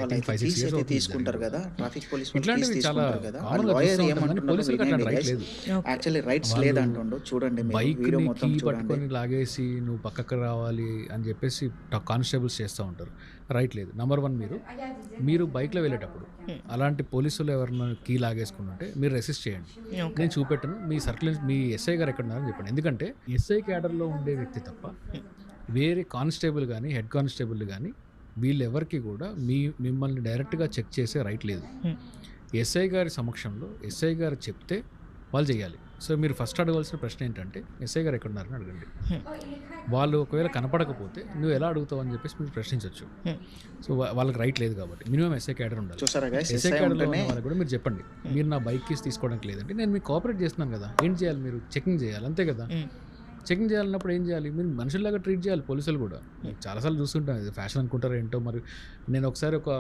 Think వాళ్ళైతే 5, 6 keys years అయితే అవుతుంది ఇది జరిగి తీసుకుంటారు గూడా. గదా! ట్రాఫిక్ పోలీస్ వాళ్ళు కీస్ ఇట్లాంటివి చాలా తీసుకుంటారు గదా! ఆ కామన్‌గా చూస్తా లాయర్ ఉంటాం గానీ, ఏమంటున్నారో పోలీసులకి వినండి అట్లాంటి రైట్ గైస్. లేదు. ఓకే. యాక్చువల్లీ రైట్స్ వాళ్ళు లేదంటుండు. చూడండి మీరు వీడియో బైక్‌ని మొత్తం కీ చూడండి. పట్టుకొని లాగేసి నువ్వు పక్కకు రావాలి అని జెప్పేసి కానిస్టేబుల్స్ చేస్తా ఉంటారు. రైట్ లేదు. నంబర్ 1 మీరు బైక్‌లో వెళ్ళేటప్పుడు అలాంటి పోలీసులు ఎవరైనా కీ లాగేసుకుంటుంటే మీరు రెసిస్ట్ చేయండి. ఓకే. నేను చూపెట్టను. మీ సర్కిల్ మీ ఎస్ఐ గారు ఎక్కడున్నారని చెప్పండి. ఎందుకంటే ఎస్ఐ క్యాడర్‌లో ఉండే వ్యక్తి తప్ప వేరే కానిస్టేబుల్ గానీ, హెడ్ కానిస్టేబుల్ గానీ వీళ్ళెవరికీ కూడా మిమ్మల్ని డైరెక్ట్‌గా చెక్ చేసే రైట్ లేదు. ఎస్ఐ గారి సమక్షంలో ఎస్ఐ గారు చెప్తే వాళ్ళు చేయాలి. సో మీరు ఫస్ట్ అడగాల్సిన ప్రశ్న ఏంటంటే ఎస్ఐ గారు ఎక్కడున్నారని అడగండి. వాళ్ళు ఒకవేళ కనపడకపోతే నువ్వు ఎలా అడుగుతావు అని చెప్పేసి మీరు ప్రశ్నించవచ్చు. సో వాళ్ళకి రైట్ లేదు కాబట్టి మినిమం ఎస్ఐ క్యాడర్ ఉండాలి. చూసారా గైస్, ఎస్ఐ ఎస్ఐ క్యాడర్లో ఉంటేనే ఉన్న వాళ్ళకి కూడా మీరు చెప్పండి, మీరు నా బైక్ కీస్ తీసుకోవడానికి లేదంటే నేను మీకు కోఆపరేట్ చేస్తున్నాను కదా, ఏం చేయాలి, మీరు చెకింగ్ చేయాలి అంతే కదా. చెకింగ్ చేయాలన్నప్పుడు ఏం చేయాలి, మీరు మనుషుల్లాగా ట్రీట్ చేయాలి. పోలీసులు కూడా చాలాసార్లు చూస్తుంటాను, ఇది ఫ్యాషన్ అనుకుంటారు ఏంటో మరి. నేను ఒకసారి ఒక